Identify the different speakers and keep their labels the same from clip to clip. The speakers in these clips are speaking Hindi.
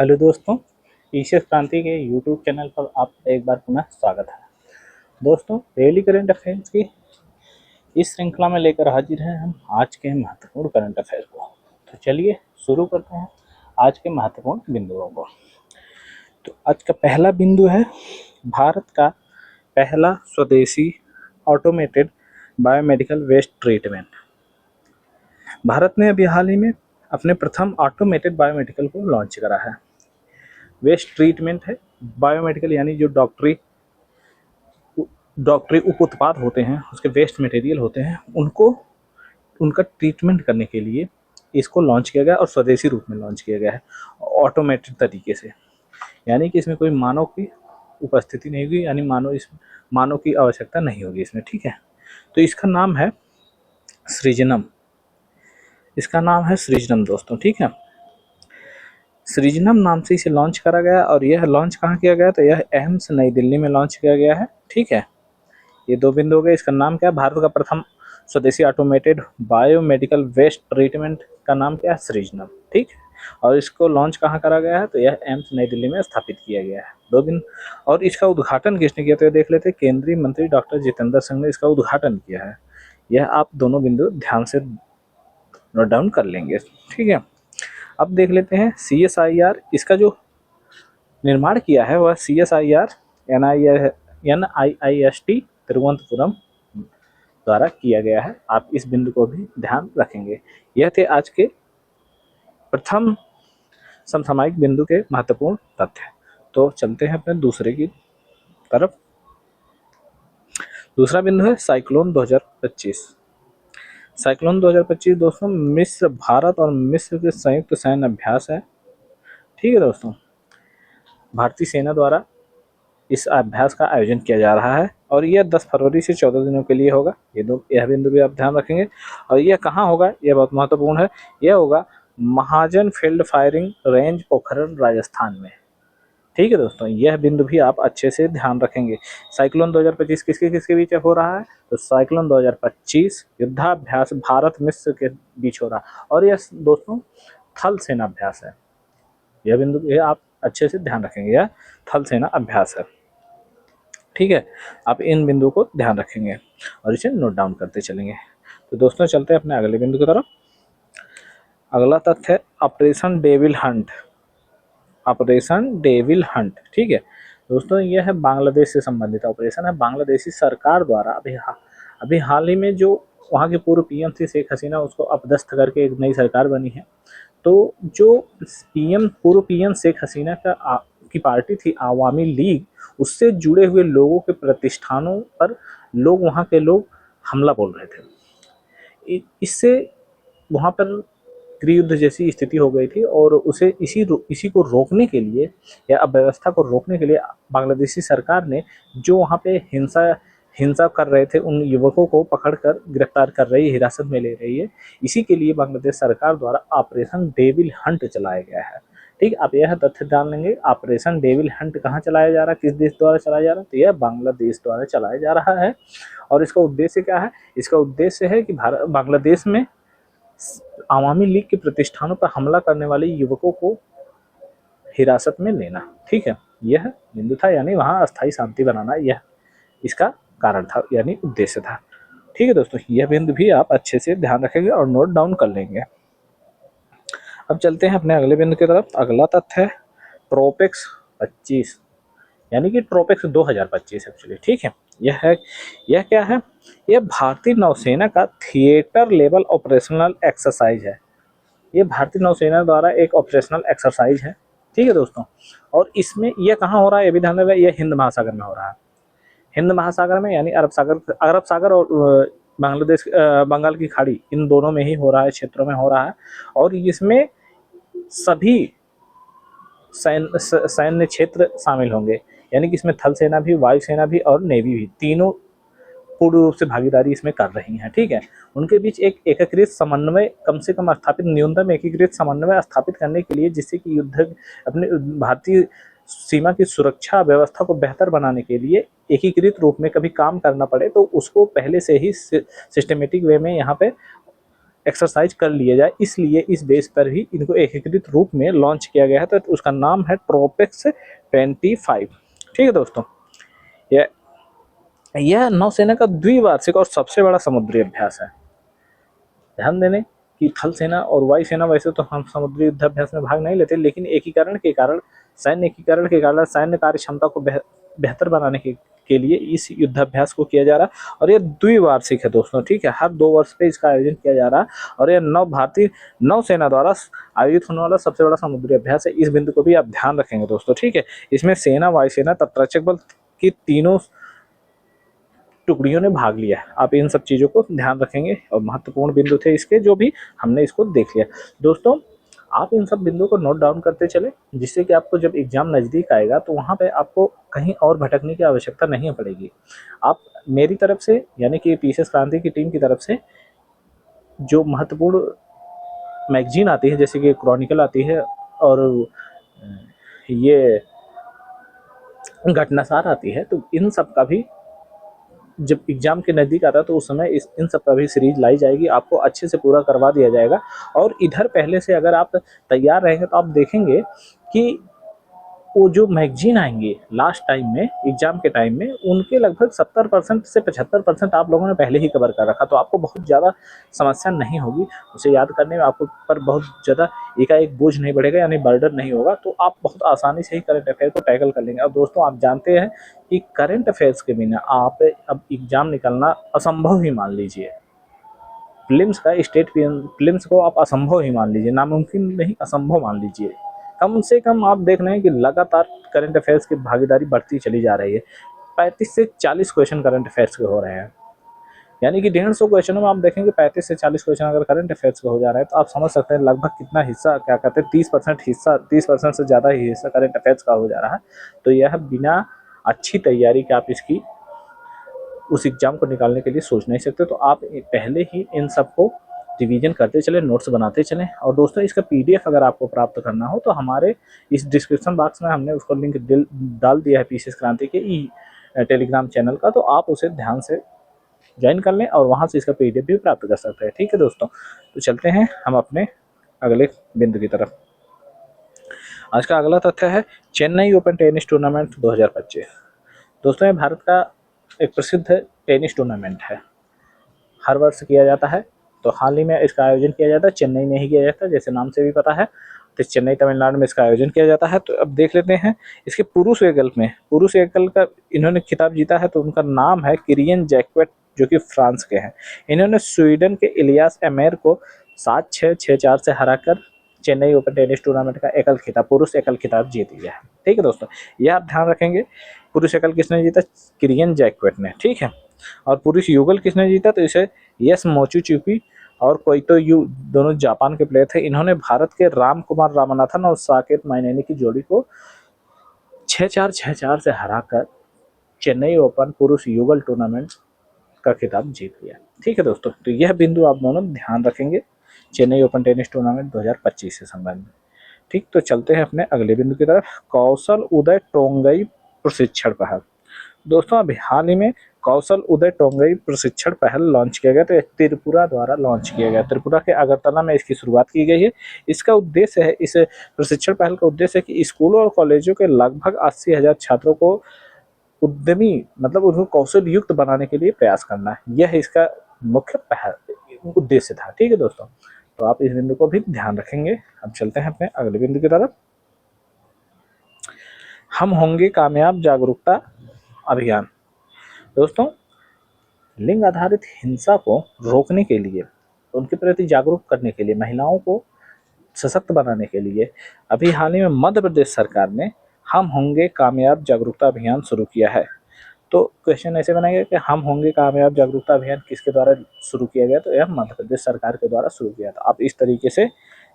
Speaker 1: हेलो दोस्तों, एशिया क्रांति के यूट्यूब चैनल पर आपका एक बार पुनः स्वागत है। दोस्तों, डेली करंट अफेयर्स की इस श्रृंखला में लेकर हाजिर हैं हम आज के महत्वपूर्ण करंट अफेयर को। तो चलिए शुरू करते हैं आज के महत्वपूर्ण बिंदुओं को। तो आज का पहला बिंदु है भारत का पहला स्वदेशी automated biomedical waste treatment. Bharat ने अभी हाल ही में अपने प्रथम ऑटोमेटेड बायोमेडिकल को लॉन्च करा है। वेस्ट ट्रीटमेंट है बायोमेडिकल, यानी जो डॉक्टरी उप उत्पाद होते हैं, उसके वेस्ट मटेरियल होते हैं, उनका ट्रीटमेंट करने के लिए इसको लॉन्च किया गया और स्वदेशी रूप में लॉन्च किया गया है, ऑटोमेटेड तरीके से। यानी कि इसमें कोई मानव की उपस्थिति नहीं होगी, यानी मानव की आवश्यकता नहीं होगी इसमें। ठीक है, तो इसका नाम है सृजनम। इसका नाम है सृजनम दोस्तों। ठीक है, सृजनम नाम से इसे लॉन्च करा गया। और यह लॉन्च कहाँ किया गया? तो यह एम्स नई दिल्ली में लॉन्च किया गया है। ठीक है, ये दो बिंदु हो गए। इसका नाम क्या है? भारत का प्रथम स्वदेशी ऑटोमेटेड बायोमेडिकल वेस्ट ट्रीटमेंट का नाम क्या है? सृजनम। ठीक, और इसको लॉन्च कहाँ करा गया है? तो यह एम्स नई दिल्ली में स्थापित किया गया है। दो दिन। और इसका उद्घाटन किसने किया? तो ये देख लेते हैं। केंद्रीय मंत्री डॉक्टर जितेंद्र सिंह ने इसका उद्घाटन किया है। यह आप दोनों बिंदु ध्यान से नोट डाउन कर लेंगे। ठीक है, अब देख लेते हैं CSIR। इसका जो निर्माण किया है वह CSIR NIIST तिरुवनंतपुरम द्वारा किया गया है। आप इस बिंदु को भी ध्यान रखेंगे। यह थे आज के प्रथम समसामयिक बिंदु के महत्वपूर्ण तथ्य। तो चलते हैं अपने दूसरे की तरफ। दूसरा बिंदु है साइक्लोन 2025। साइक्लोन 2025 दोस्तों मिस्र, भारत और मिस्र के संयुक्त सैन्य अभ्यास है। ठीक है दोस्तों, भारतीय सेना द्वारा इस अभ्यास का आयोजन किया जा रहा है और यह 10 फरवरी से 14 दिनों के लिए होगा। यह बिंदु भी आप ध्यान रखेंगे। और यह कहाँ होगा? यह बहुत महत्वपूर्ण है। यह होगा Mahajan field firing range, Pokhran, Rajasthan में। ठीक है दोस्तों, यह बिंदु भी आप अच्छे से ध्यान रखेंगे। साइक्लोन 2025 किसके किसके बीच हो रहा है? तो साइक्लोन 2025 युद्धाभ्यास भारत मिस्र के बीच हो रहा है और यह दोस्तों थल सेना अभ्यास है। यह बिंदु ये आप अच्छे से ध्यान रखेंगे, यह थल सेना अभ्यास है। ठीक है, आप इन बिंदुओं को ध्यान रखेंगे और इसे नोट डाउन करते चलेंगे। तो दोस्तों चलते हैं अपने अगले बिंदु की तरफ। अगला तथ्य है operation devil Hunt. Operation devil Hunt. ठीक है दोस्तों, यह है बांग्लादेश से संबंधित ऑपरेशन है। बांग्लादेशी सरकार द्वारा अभी हाल ही में जो वहाँ के पूर्व PM थी शेख हसीना, उसको अपदस्थ करके एक नई सरकार बनी है। तो जो पूर्व PM शेख हसीना की पार्टी थी आवामी लीग, उससे जुड़े हुए लोगों के प्रतिष्ठानों पर वहाँ के लोग हमला बोल रहे थे। इससे वहाँ पर गृह युद्ध जैसी स्थिति हो गई थी और उसे इसी को रोकने के लिए या अव्यवस्था को रोकने के लिए बांग्लादेशी सरकार ने जो वहाँ पे हिंसा कर रहे थे उन युवकों को पकड़कर गिरफ्तार कर रही है, हिरासत में ले रही है। इसी के लिए बांग्लादेश सरकार द्वारा ऑपरेशन डेविल हंट चलाया गया है। ठीक, आप यह तथ्य जान लेंगे। ऑपरेशन डेविल हंट कहाँ चलाया जा रहा है, किस देश द्वारा चलाया जा रहा है? तो यह बांग्लादेश द्वारा चलाया जा रहा है। और इसका उद्देश्य क्या है? इसका उद्देश्य है कि बांग्लादेश में आवामी लीग के प्रतिष्ठानों पर हमला करने वाले युवकों को हिरासत में लेना। ठीक है, यह बिंदु था, यानी वहाँ अस्थायी शांति बनाना, यह इसका कारण था, यानी उद्देश्य था। ठीक है दोस्तों, यह बिंदु भी आप अच्छे से ध्यान रखेंगे और नोट डाउन कर लेंगे। अब चलते हैं अपने अगले बिंदु की तरफ। अगला तथ्य है ट्रोपेक्स 25, यानी कि ट्रोपेक्स 2025 एक्चुअली। ठीक है, यह क्या है? यह भारतीय नौसेना का थिएटर लेवल ऑपरेशनल एक्सरसाइज है। ये भारतीय नौसेना द्वारा एक ऑपरेशनल एक्सरसाइज है। ठीक है दोस्तों, और इसमें यह कहाँ हो रहा है? ये भी ध्यान रखना, यह हिंद महासागर में हो रहा है। हिंद महासागर में, यानी अरब सागर और बंगाल की खाड़ी, इन दोनों में ही हो रहा है, क्षेत्रों में हो रहा है। और इसमें सभी सैन्य क्षेत्र शामिल होंगे, यानी कि इसमें थल सेना भी, वायुसेना भी और नेवी भी, तीनों पूर्ण रूप से भागीदारी इसमें कर रही हैं। ठीक है, उनके बीच एक एकीकृत समन्वय कम से कम स्थापित, न्यूनतम एकीकृत समन्वय स्थापित करने के लिए, जिससे कि अपने भारतीय सीमा की सुरक्षा व्यवस्था को बेहतर बनाने के लिए एकीकृत रूप में कभी काम करना पड़े तो उसको पहले से ही सिस्टमेटिक वे में यहाँ पे एक्सरसाइज कर लिया जाए, इसलिए इस बेस पर ही इनको एकीकृत रूप में लॉन्च किया गया है। तो उसका नाम है ट्रोपेक्स 25। ठीक है दोस्तों, यह नौसेना का द्विवार्षिक और सबसे बड़ा समुद्री अभ्यास है। ध्यान देने कि थल सेना और वायु सेना वैसे तो हम समुद्री युद्धाभ्यास में भाग नहीं लेते, लेकिन एकीकरण के कारण, सैन्य एकीकरण के कारण सैन्य कार्य क्षमता को बेहतर बनाने के लिए इस युद्धाभ्यास को किया जा रहा है। और ये द्विवार्षिक है दोस्तों, ठीक है, हर 2 वर्ष पे इसका आयोजन किया जा रहा है। और यह भारतीय नौसेना द्वारा आयोजित होने वाला सबसे बड़ा समुद्री अभ्यास है। इस बिंदु को भी आप ध्यान रखेंगे दोस्तों, ठीक है। इसमें सेना, वायुसेना, तटरक्षक बल की तीनों टुकड़ियों ने भाग लिया है। आप इन सब चीज़ों को ध्यान रखेंगे और महत्वपूर्ण बिंदु थे इसके, जो भी हमने इसको देख लिया दोस्तों। आप इन सब बिंदुओं को नोट डाउन करते चले, जिससे कि आपको जब एग्जाम नज़दीक आएगा तो वहाँ पे आपको कहीं और भटकने की आवश्यकता नहीं पड़ेगी। आप मेरी तरफ से, यानी कि पीसीएस क्रांति की टीम की तरफ से जो महत्वपूर्ण मैगजीन आती है, जैसे कि क्रॉनिकल आती है और ये घटनासार आती है, तो इन सब का भी जब एग्जाम के नज़दीक आता है तो उस समय इन सब का भी सीरीज लाई जाएगी, आपको अच्छे से पूरा करवा दिया जाएगा। और इधर पहले से अगर आप तैयार रहेंगे तो आप देखेंगे कि वो जो मैगजीन आएंगे लास्ट टाइम में, एग्जाम के टाइम में, उनके लगभग 70% से 75% आप लोगों ने पहले ही कवर कर रखा, तो आपको बहुत ज़्यादा समस्या नहीं होगी उसे याद करने में। आपको पर बहुत ज़्यादा एकाएक बोझ नहीं बढ़ेगा, यानी बर्डन नहीं होगा, तो आप बहुत आसानी से ही करंट अफेयर को टैकल कर लेंगे। और दोस्तों आप जानते हैं कि करंट अफेयर्स के बिना आप अब एग्ज़ाम निकलना असंभव ही मान लीजिए। प्रीलिम्स का स्टेट प्रीलिम्स को आप असंभव ही मान लीजिए, नामुमकिन नहीं, असंभव मान लीजिए। कम से कम आप देख रहे हैं कि लगातार करंट अफेयर्स की भागीदारी बढ़ती चली जा रही है। 35 से 40 क्वेश्चन करंट अफेयर्स के हो रहे हैं, यानी कि 150 क्वेश्चनों में आप देखेंगे 35 से 40 क्वेश्चन अगर करंट अफेयर्स के हो जा रहे हैं, तो आप समझ सकते हैं लगभग कितना हिस्सा, क्या कहते हैं 30% हिस्सा, 30% से ज़्यादा ही हिस्सा करंट अफेयर्स का हो जा रहा है। तो यह बिना अच्छी तैयारी के आप इसकी उस एग्ज़ाम को निकालने के लिए सोच नहीं सकते। तो आप पहले ही इन सबको रिवीजन करते चले, नोट्स बनाते चलें। और दोस्तों इसका पीडीएफ अगर आपको प्राप्त करना हो तो हमारे इस डिस्क्रिप्शन बॉक्स में हमने उसको लिंक डाल दिया है पीसीएस क्रांति के टेलीग्राम चैनल का, तो आप उसे ध्यान से ज्वाइन कर लें और वहाँ से इसका पीडीएफ भी प्राप्त कर सकते हैं। ठीक है दोस्तों, तो चलते हैं हम अपने अगले बिंदु की तरफ। आज का अगला तथ्य है चेन्नई ओपन टेनिस टूर्नामेंट 2025। दोस्तों ये भारत का एक प्रसिद्ध टेनिस टूर्नामेंट है, हर वर्ष किया जाता है। तो हाल ही में इसका आयोजन किया जाता है, चेन्नई में ही किया जाता है, जैसे नाम से भी पता है, तो चेन्नई तमिलनाडु में इसका आयोजन किया जाता है। तो अब देख लेते हैं इसके पुरुष एकल में, पुरुष एकल का इन्होंने खिताब जीता है, तो उनका नाम है किरियन जैक्वेट, जो कि फ्रांस के हैं। इन्होंने स्वीडन के इलियास एमेर को 7-6, 6-4 से हराकर चेन्नई ओपन टेनिस टूर्नामेंट का एकल खिताब, पुरुष एकल खिताब जीत लिया है। ठीक है दोस्तों, यह आप ध्यान रखेंगे। पुरुष एकल किसने जीता? किरियन जैक्वेट ने, ठीक है। और पुरुष युगल किसने जीता? तो इसे यस मोचुचुकी और कोइतो यू, दोनों जापान के प्लेयर थे। इन्होंने भारत के राम कुमार रामनाथन और साकेत माइनेनी की जोड़ी को 6-4, 6-4 से हराकर चेन्नई ओपन पुरुष युगल टूर्नामेंट का खिताब जीत लिया। ठीक है दोस्तों, तो यह बिंदु आप दोनों ध्यान रखेंगे चेन्नई ओपन टेनिस टूर्नामेंट 2025 से संबंध में। ठीक, तो चलते हैं अपने अगले बिंदु की तरफ, कौशल उदय टोंगई प्रशिक्षण पहल। दोस्तों अभी हाल ही में कौशल उदय टोंगई प्रशिक्षण पहल लॉन्च किया गया, तो त्रिपुरा द्वारा लॉन्च किया गया। त्रिपुरा के अगरतला में इसकी शुरुआत की गई है। इसका उद्देश्य है, इस प्रशिक्षण पहल का उद्देश्य है कि स्कूलों और कॉलेजों के लगभग 80,000 छात्रों को उद्यमी, मतलब उनको कौशल युक्त बनाने के लिए प्रयास करना है। यह इसका मुख्य पहल उद्देश्य था। ठीक है दोस्तों, तो आप इस बिंदु को भी ध्यान रखेंगे। अब चलते हैं अपने अगले बिंदु की तरफ, हम होंगे कामयाब जागरूकता अभियान। दोस्तों लिंग आधारित हिंसा को रोकने के लिए, उनके प्रति जागरूक करने के लिए, महिलाओं को सशक्त बनाने के लिए अभी हाल ही में मध्य प्रदेश सरकार ने हम होंगे कामयाब जागरूकता अभियान शुरू किया है। तो क्वेश्चन ऐसे बनाएगा कि हम होंगे कामयाब जागरूकता अभियान किसके द्वारा शुरू किया गया? तो यह मध्य प्रदेश सरकार के द्वारा शुरू किया था। आप इस तरीके से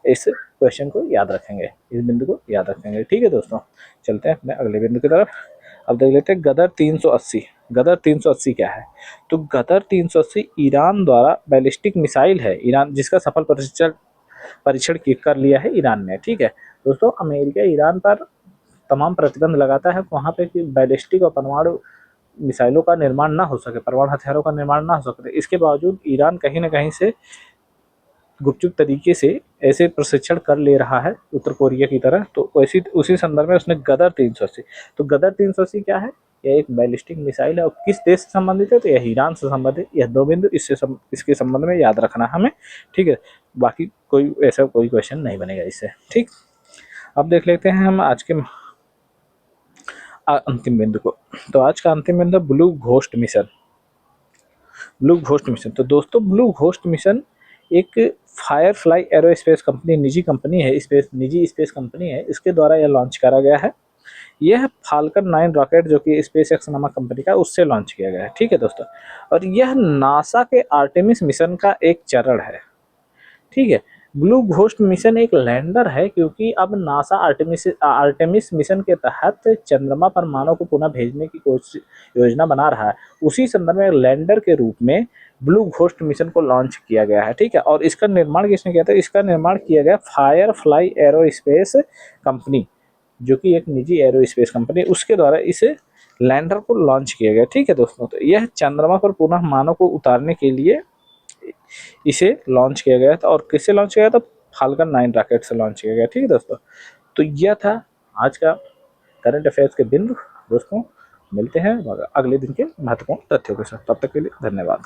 Speaker 1: इस क्वेश्चन को याद रखेंगे, इस बिंदु को याद रखेंगे। ठीक है दोस्तों, चलते हैं अपने अगले बिंदु की तरफ। अब देख लेते हैं गदर 380। गदर 380 क्या है? तो गदर 380 ईरान द्वारा बैलिस्टिक मिसाइल है, ईरान जिसका सफल परीक्षण कर लिया है ईरान ने। ठीक है दोस्तों, अमेरिका ईरान पर तमाम प्रतिबंध लगाता है वहाँ पे कि बैलिस्टिक और परमाणु मिसाइलों का निर्माण ना हो सके, परमाणु हथियारों का निर्माण ना हो सके। इसके बावजूद ईरान कहीं ना कहीं से गुपचुप तरीके से ऐसे प्रशिक्षण कर ले रहा है उत्तर कोरिया की तरह, तो वैसी उसी संदर्भ में उसने गदर 380, तो गदर 380 क्या है, यह एक बैलिस्टिक मिसाइल है और किस देश से संबंधित है, तो यह ईरान से संबंधित। यह 2 बिंदु इसके संबंध में याद रखना हमें, ठीक है। बाकी कोई ऐसा कोई क्वेश्चन नहीं बनेगा इससे, ठीक। अब देख लेते हैं हम आज के अंतिम बिंदु को। तो आज का अंतिम बिंदु blue ghost mission. Blue ghost mission, तो दोस्तों ब्लू घोस्ट मिशन एक फायरफ्लाई एरोस्पेस कंपनी, निजी स्पेस कंपनी है, इसके द्वारा यह लॉन्च करा गया है। यह फाल्कन 9 रॉकेट जो कि स्पेस एक्स नामक कंपनी का, उससे लॉन्च किया गया है, ठीक है दोस्तों। और यह नासा के आर्टेमिस मिशन का एक चरण है, ठीक है। ब्लू घोस्ट मिशन एक लैंडर है, क्योंकि अब नासा आर्टेमिस मिशन के तहत चंद्रमा पर मानव को पुनः भेजने की कोशिश योजना बना रहा है। उसी संदर्भ में लैंडर के रूप में ब्लू घोस्ट मिशन को लॉन्च किया गया है, ठीक है। और इसका निर्माण किसने किया था, इसका निर्माण किया गया फायरफ्लाई एरोस्पेस कंपनी, जो कि एक निजी एरोस्पेस कंपनी, उसके द्वारा इसे लैंडर को लॉन्च किया गया, ठीक है दोस्तों। तो यह चंद्रमा पर पुनः मानव को उतारने के लिए इसे लॉन्च किया गया था। और किससे लॉन्च किया था, फाल्कन 9 रॉकेट से लॉन्च किया गया, ठीक है दोस्तों। तो यह था आज का करंट अफेयर्स के बिंदु दोस्तों। मिलते हैं अगले दिन के महत्वपूर्ण तथ्यों के साथ, तब तक के लिए धन्यवाद।